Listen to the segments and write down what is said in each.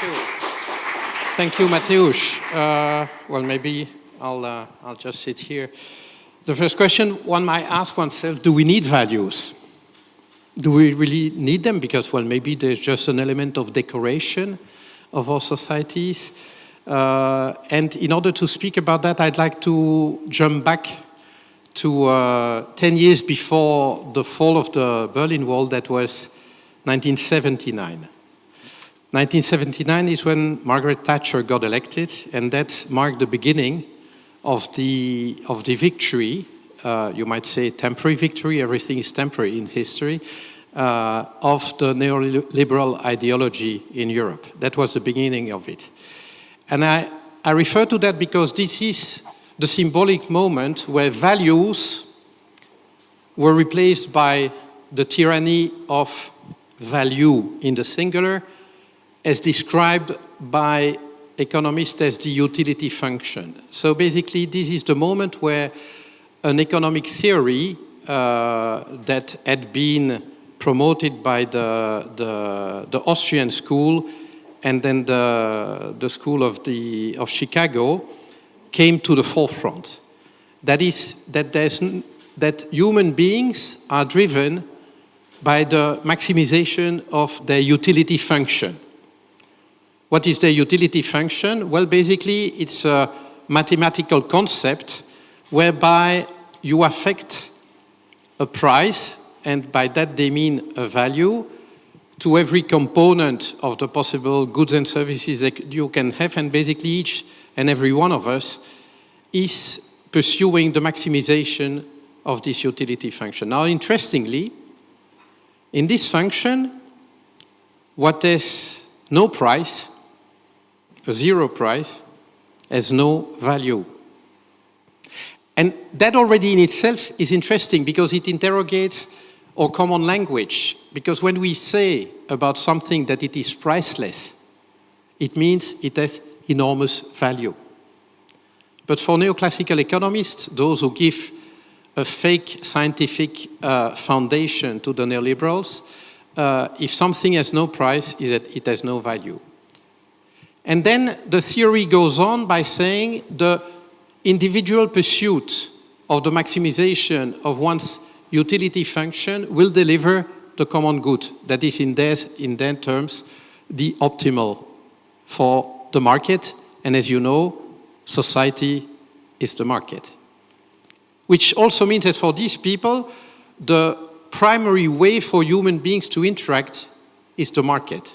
you. Thank you, Mateusz. Well, maybe I'll just sit here. The first question one might ask oneself, do we need values? Do we really need them? Because, well, maybe there's just an element of decoration of our societies. And in order to speak about that, I'd like to jump back to 10 years before the fall of the Berlin Wall. That was 1979. 1979 is when Margaret Thatcher got elected, and that marked the beginning of the victory, you might say temporary victory, everything is temporary in history, of the neoliberal ideology in Europe. That was the beginning of it. And I refer to that because this is the symbolic moment where values were replaced by the tyranny of value in the singular, as described by economists as the utility function. So basically, this is the moment where an economic theory that had been promoted by the Austrian school and then the school of Chicago came to the forefront. That is, that human beings are driven by the maximization of their utility function. What is the utility function? Well, basically, it's a mathematical concept whereby you affect a price, and by that they mean a value, to every component of the possible goods and services that you can have, and basically each and every one of us is pursuing the maximization of this utility function. Now, interestingly, in this function, what has no price, a zero price, has no value. And that already in itself is interesting because it interrogates our common language. Because when we say about something that it is priceless, it means it has enormous value. But for neoclassical economists, those who give a fake scientific foundation to the neoliberals, if something has no price, is that it has no value. And then the theory goes on by saying the individual pursuit of the maximization of one's utility function will deliver the common good. That is, in their terms, the optimal for the market. And as you know, society is the market. Which also means that for these people, the primary way for human beings to interact is the market.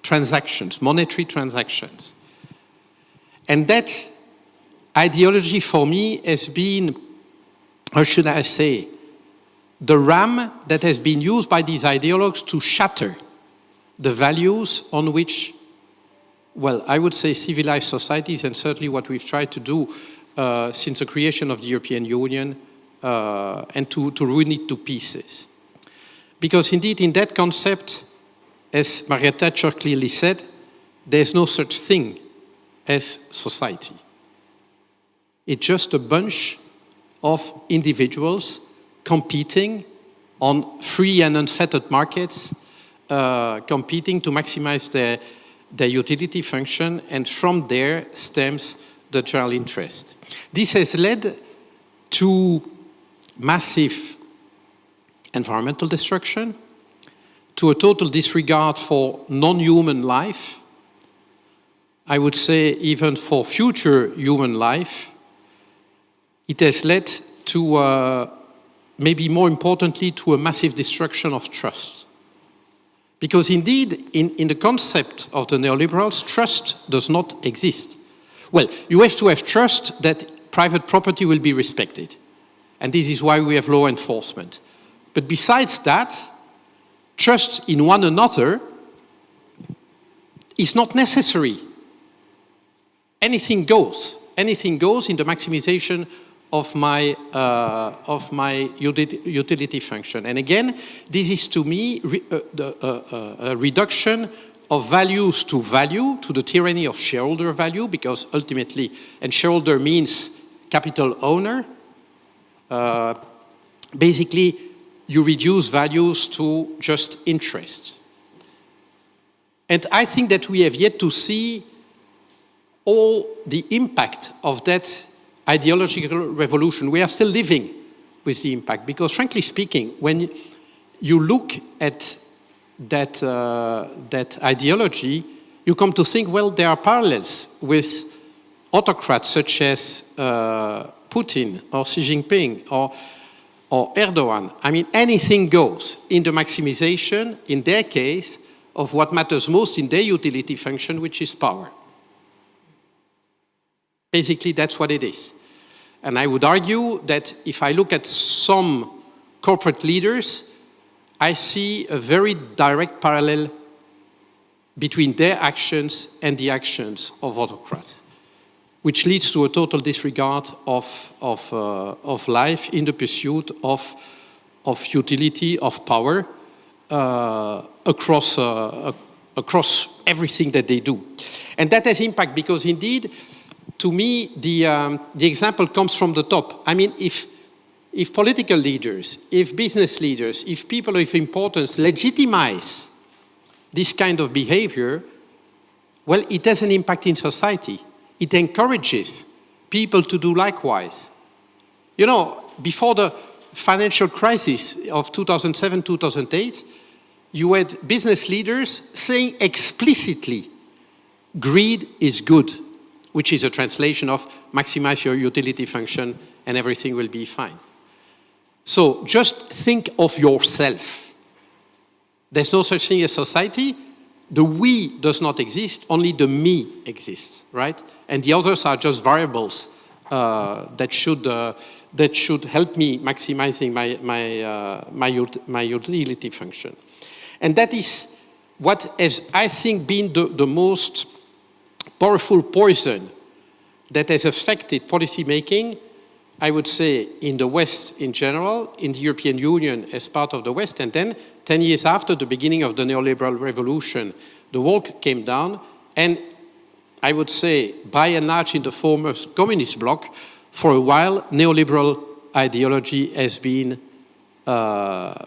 Transactions, monetary transactions. And that ideology for me has been, how should I say, the ram that has been used by these ideologues to shatter the values on which, well, I would say civilized societies, and certainly what we've tried to do since the creation of the European Union, and to ruin it to pieces. Because indeed, in that concept, as Margaret Thatcher clearly said, there's no such thing as society. It's just a bunch of individuals competing on free and unfettered markets, competing to maximize their utility function, and from there stems the general interest. This has led to massive environmental destruction, to a total disregard for non-human life, I would say even for future human life. It has led to, maybe more importantly, to a massive destruction of trust. Because indeed, in the concept of the neoliberals, trust does not exist. Well, you have to have trust that private property will be respected. And this is why we have law enforcement. But besides that, trust in one another is not necessary. Anything goes. Anything goes in the maximization of my utility function. And again, this is to me a reduction of values to value, to the tyranny of shareholder value, because ultimately, and shareholder means capital owner, basically you reduce values to just interest. And I think that we have yet to see all the impact of that ideological revolution. We are still living with the impact, because frankly speaking, when you look at that ideology, you come to think, well, there are parallels with autocrats such as Putin or Xi Jinping or Erdogan. I mean, anything goes in the maximization, in their case, of what matters most in their utility function, which is power. Basically, that's what it is. And I would argue that if I look at some corporate leaders, I see a very direct parallel between their actions and the actions of autocrats, which leads to a total disregard of life in the pursuit of utility, of power, across everything that they do. And that has impact because indeed, to me, the example comes from the top. I mean, if political leaders, if business leaders, if people of importance legitimize this kind of behavior, well, it has an impact in society. It encourages people to do likewise. You know, before the financial crisis of 2007, 2008, you had business leaders saying explicitly, greed is good, which is a translation of maximize your utility function and everything will be fine. So just think of yourself. There's no such thing as society. The we does not exist, only the me exists, right? And the others are just variables that should help me maximizing my utility function. And that is what has, I think, been the most powerful poison that has affected policy making, I would say, in the West in general, in the European Union as part of the West, and then 10 years after the beginning of the neoliberal revolution, the wall came down, and I would say, by and large, in the former communist bloc, for a while, neoliberal ideology has been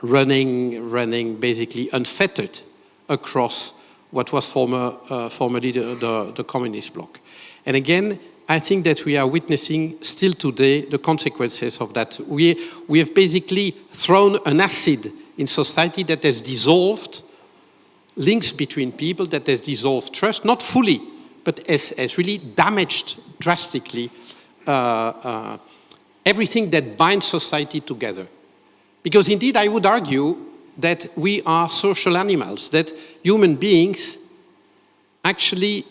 running basically unfettered across what was formerly the communist bloc. And again, I think that we are witnessing still today the consequences of that. We have basically thrown an acid in society that has dissolved links between people, that has dissolved trust, not fully, but has really damaged drastically everything that binds society together. Because indeed, I would argue that we are social animals, that human beings actually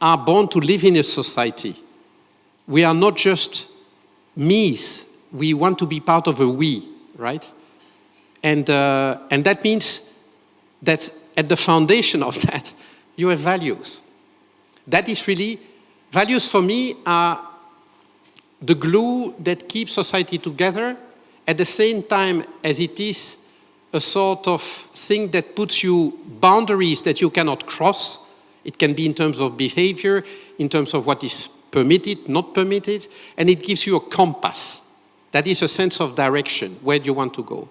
are born to live in a society. We are not just me's, we want to be part of a we, right? And that means that at the foundation of that, you have values. That is really, values for me are the glue that keeps society together at the same time as it is a sort of thing that puts you boundaries that you cannot cross. It can be in terms of behavior, in terms of what is permitted, not permitted, and it gives you a compass. That is a sense of direction, where do you want to go?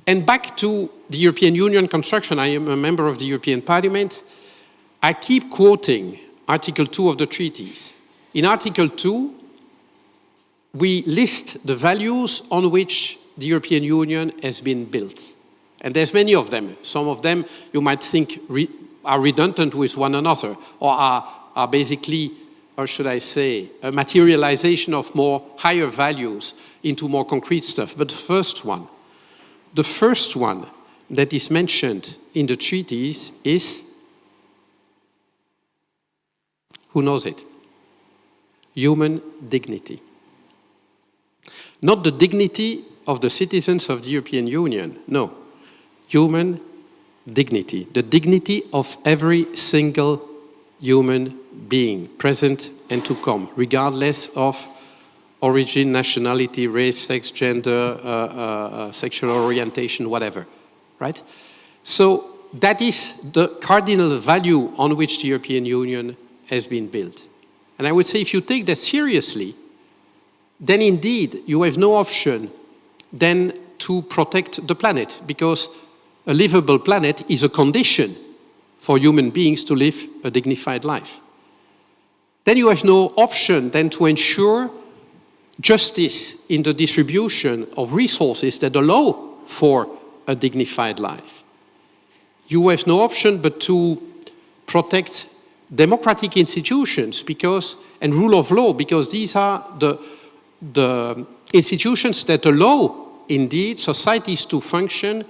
And back to the European Union construction, I am a member of the European Parliament. I keep quoting Article 2 of the treaties. In Article 2, we list the values on which the European Union has been built. And there's many of them. Some of them you might think are redundant with one another, or are basically, or should I say, a materialization of more higher values into more concrete stuff. But the first one that is mentioned in the treaties is, who knows it? Human dignity. Not the dignity of the citizens of the European Union, no. Human dignity, the dignity of every single human being, present and to come, regardless of origin, nationality, race, sex, gender, sexual orientation, whatever, right? So that is the cardinal value on which the European Union has been built. And I would say if you take that seriously, then indeed you have no option than to protect the planet, because a livable planet is a condition for human beings to live a dignified life. Then you have no option than to ensure justice in the distribution of resources that allow for a dignified life. You have no option but to protect democratic institutions and rule of law, because these are the institutions that allow, indeed, societies to function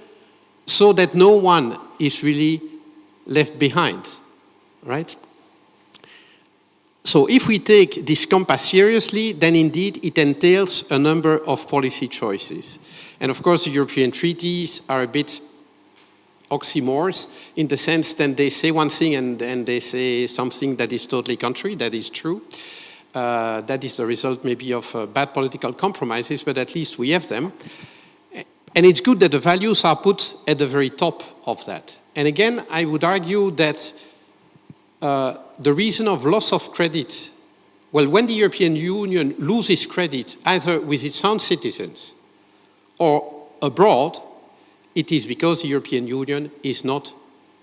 so that no one is really left behind, right? So if we take this compass seriously, then indeed it entails a number of policy choices. And of course, the European treaties are a bit oxymorons in the sense that they say one thing and they say something that is totally contrary. That is true. That is the result maybe of bad political compromises, but at least we have them. And it's good that the values are put at the very top of that. And again, I would argue that the reason of loss of credit, well, when the European Union loses credit, either with its own citizens or abroad, it is because the European Union is not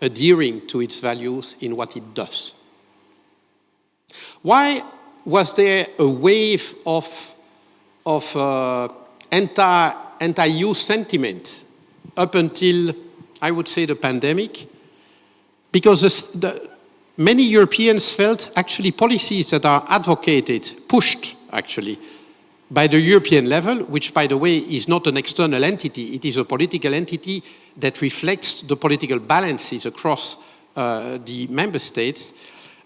adhering to its values in what it does. Why was there a wave of anti-EU sentiment up until, I would say, the pandemic? Because many Europeans felt actually policies that are advocated, pushed actually, by the European level, which, by the way, is not an external entity, it is a political entity that reflects the political balances across the member states,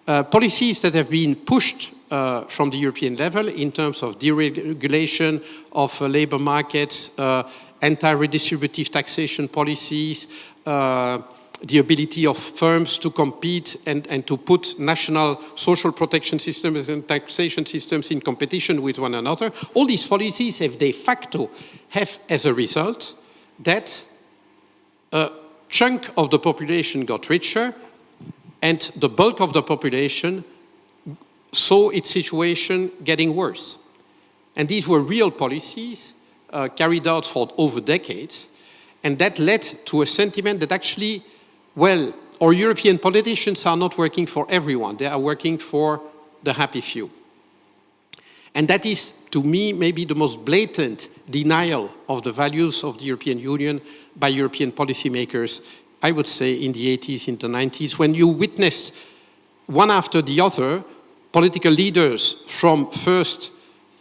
policies that have been pushed from the European level in terms of deregulation of labor markets, anti-redistributive taxation policies, the ability of firms to compete and to put national social protection systems and taxation systems in competition with one another. All these policies have de facto have as a result that a chunk of the population got richer and the bulk of the population saw its situation getting worse. And these were real policies carried out for over decades, and that led to a sentiment that actually, well, our European politicians are not working for everyone. They are working for the happy few. And that is, to me, maybe the most blatant denial of the values of the European Union by European policymakers, I would say, in the 80s, in the 90s, when you witnessed one after the other political leaders from first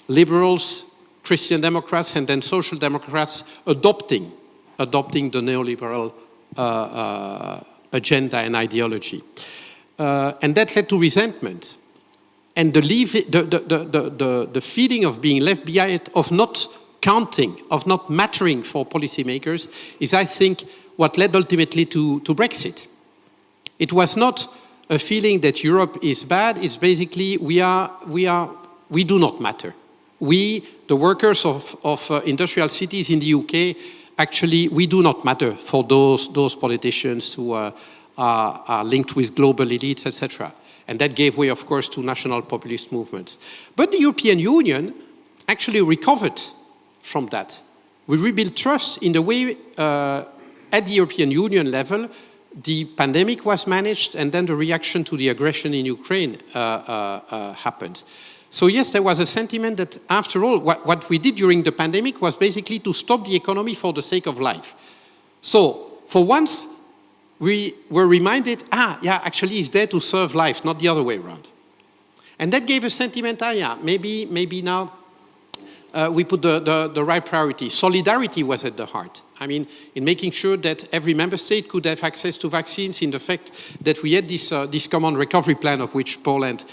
liberals, Christian Democrats, and then Social Democrats adopting the neoliberal agenda and ideology. And that led to resentment. And the feeling of being left behind, of not counting, of not mattering for policymakers is, I think, what led ultimately to Brexit. It was not a feeling that Europe is bad, it's basically we do not matter. We, the workers of industrial cities in the UK, actually, we do not matter for those politicians who are linked with global elites, etc. And that gave way, of course, to national populist movements. But the European Union actually recovered from that. We rebuilt trust in the way, at the European Union level, the pandemic was managed, and then the reaction to the aggression in Ukraine happened. So yes, there was a sentiment that, after all, what we did during the pandemic was basically to stop the economy for the sake of life. So, for once, we were reminded, yeah, actually it's there to serve life, not the other way around. And that gave a sentiment, yeah, maybe now we put the right priority. Solidarity was at the heart. I mean, in making sure that every member state could have access to vaccines, in the fact that we had this common recovery plan of which Poland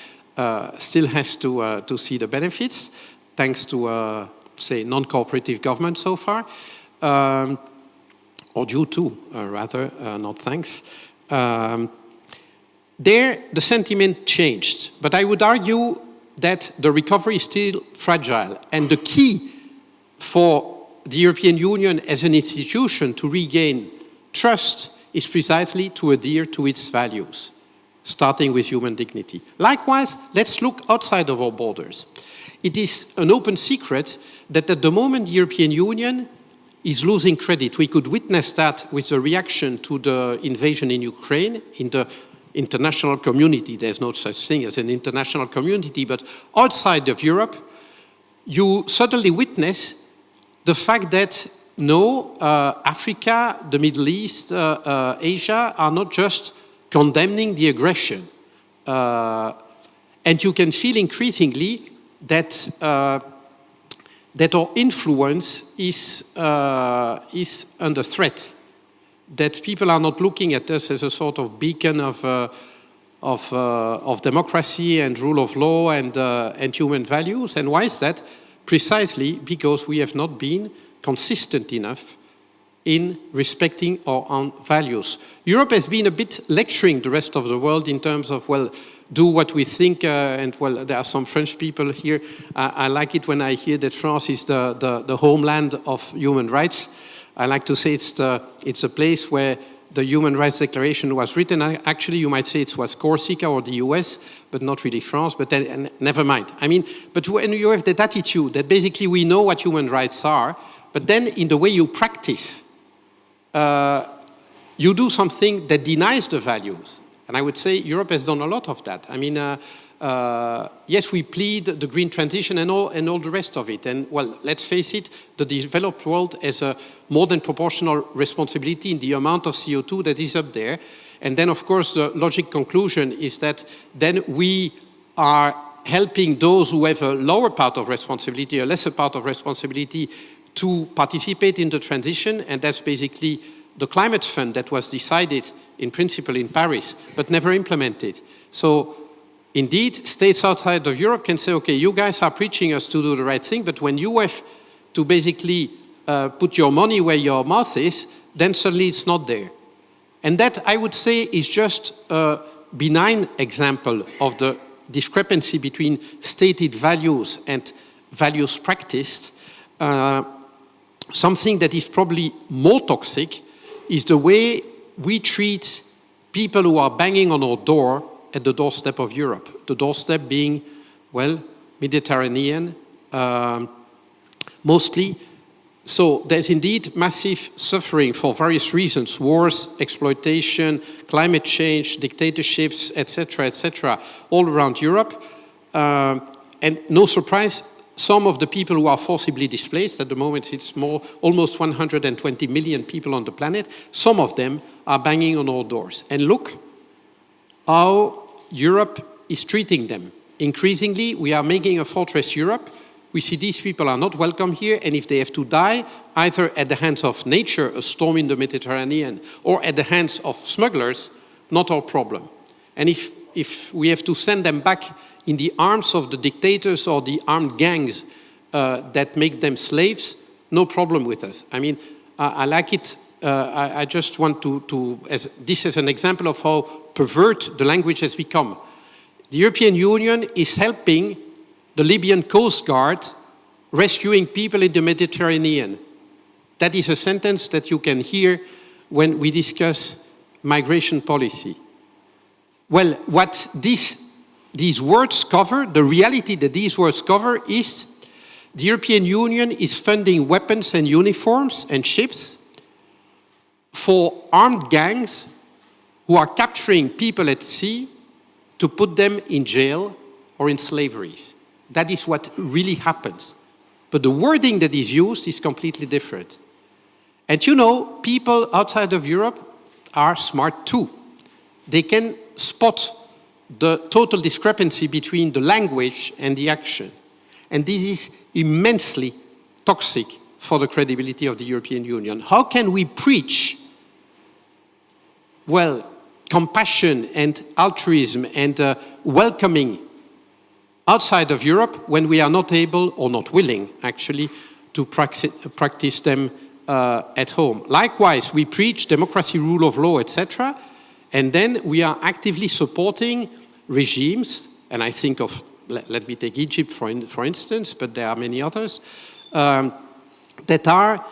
still has to see the benefits, thanks to, say, non-cooperative government so far, or due to, rather, not thanks. There, the sentiment changed, but I would argue that the recovery is still fragile, and the key for the European Union as an institution to regain trust is precisely to adhere to its values, starting with human dignity. Likewise, let's look outside of our borders. It is an open secret that at the moment the European Union is losing credit. We could witness that with the reaction to the invasion in Ukraine in the international community. There's no such thing as an international community, but outside of Europe, you suddenly witness the fact that no, Africa, the Middle East, Asia are not just condemning the aggression. And you can feel increasingly that that our influence is under threat, that people are not looking at us as a sort of beacon of democracy and rule of law and human values. And why is that? Precisely because we have not been consistent enough in respecting our own values. Europe has been a bit lecturing the rest of the world in terms of, well, do what we think, and well, there are some French people here. I like it when I hear that France is the homeland of human rights. I like to say it's a place where the Human Rights Declaration was written. Actually, you might say it was Corsica or the US, but not really France, but then, never mind. I mean, but when you have that attitude that basically we know what human rights are, but then in the way you practice, you do something that denies the values. And I would say Europe has done a lot of that. I mean, yes, we plead the green transition and all the rest of it. And well, let's face it, the developed world has a more than proportional responsibility in the amount of CO2 that is up there. And then, of course, the logic conclusion is that then we are helping those who have a lower part of responsibility, a lesser part of responsibility, to participate in the transition. And that's basically the climate fund that was decided in principle in Paris, but never implemented. So indeed, states outside of Europe can say, okay, you guys are preaching us to do the right thing, but when you have to basically put your money where your mouth is, then suddenly it's not there. And that, I would say, is just a benign example of the discrepancy between stated values and values practiced. Something that is probably more toxic is the way we treat people who are banging on our door at the doorstep of Europe. The doorstep being, well, Mediterranean, mostly. So there's indeed massive suffering for various reasons: wars, exploitation, climate change, dictatorships, etc., all around Europe. And no surprise, some of the people who are forcibly displaced, at the moment it's almost 120 million people on the planet, some of them are banging on our doors. And look how Europe is treating them. Increasingly, we are making a fortress Europe. We see these people are not welcome here, and if they have to die, either at the hands of nature, a storm in the Mediterranean, or at the hands of smugglers, not our problem. And if we have to send them back in the arms of the dictators or the armed gangs that make them slaves, no problem with us. I mean, I like it. I just want this as an example of how pervert the language has become. The European Union is helping the Libyan Coast Guard rescuing people in the Mediterranean. That is a sentence that you can hear when we discuss migration policy. Well, what these words cover, the reality that these words cover, is the European Union is funding weapons and uniforms and ships for armed gangs who are capturing people at sea to put them in jail or in slaveries. That is what really happens. But the wording that is used is completely different. And you know, people outside of Europe are smart too. They can spot the total discrepancy between the language and the action. And this is immensely toxic for the credibility of the European Union. How can we preach, well, compassion and altruism and welcoming outside of Europe when we are not able or not willing, actually, to practice them at home? Likewise, we preach democracy, rule of law, etc., and then we are actively supporting regimes, and I think of, let me take Egypt for instance, but there are many others, that are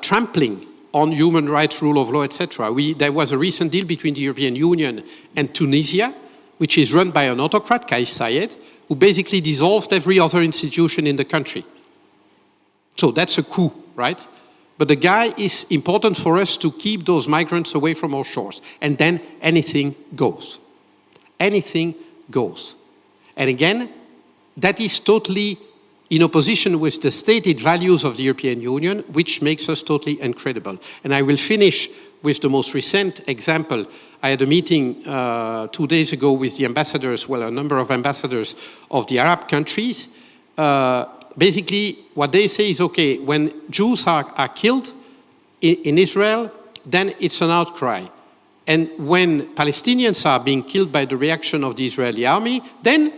trampling on human rights, rule of law, etc. There was a recent deal between the European Union and Tunisia, which is run by an autocrat, Kais Saied, who basically dissolved every other institution in the country. So that's a coup, right? But the guy is important for us to keep those migrants away from our shores. And then anything goes. Anything goes. And again, that is totally in opposition with the stated values of the European Union, which makes us totally incredible. And I will finish with the most recent example. I had a meeting 2 days ago with the ambassadors, well, a number of ambassadors of the Arab countries. Basically, what they say is, okay, when Jews are killed in Israel, then it's an outcry. And when Palestinians are being killed by the reaction of the Israeli army, then,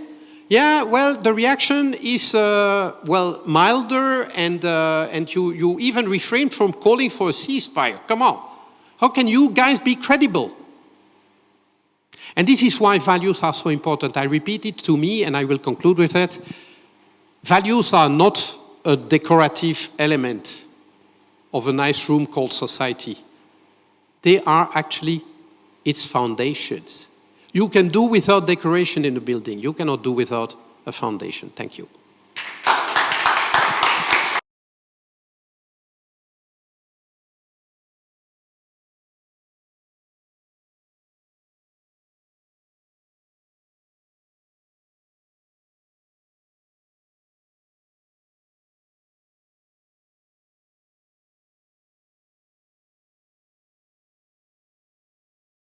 yeah, well, the reaction is, well, milder, and you even refrain from calling for a ceasefire. Come on. How can you guys be credible? And this is why values are so important. I repeat it to me, and I will conclude with that. Values are not a decorative element of a nice room called society. They are actually its foundations. You can do without decoration in a building. You cannot do without a foundation. Thank you.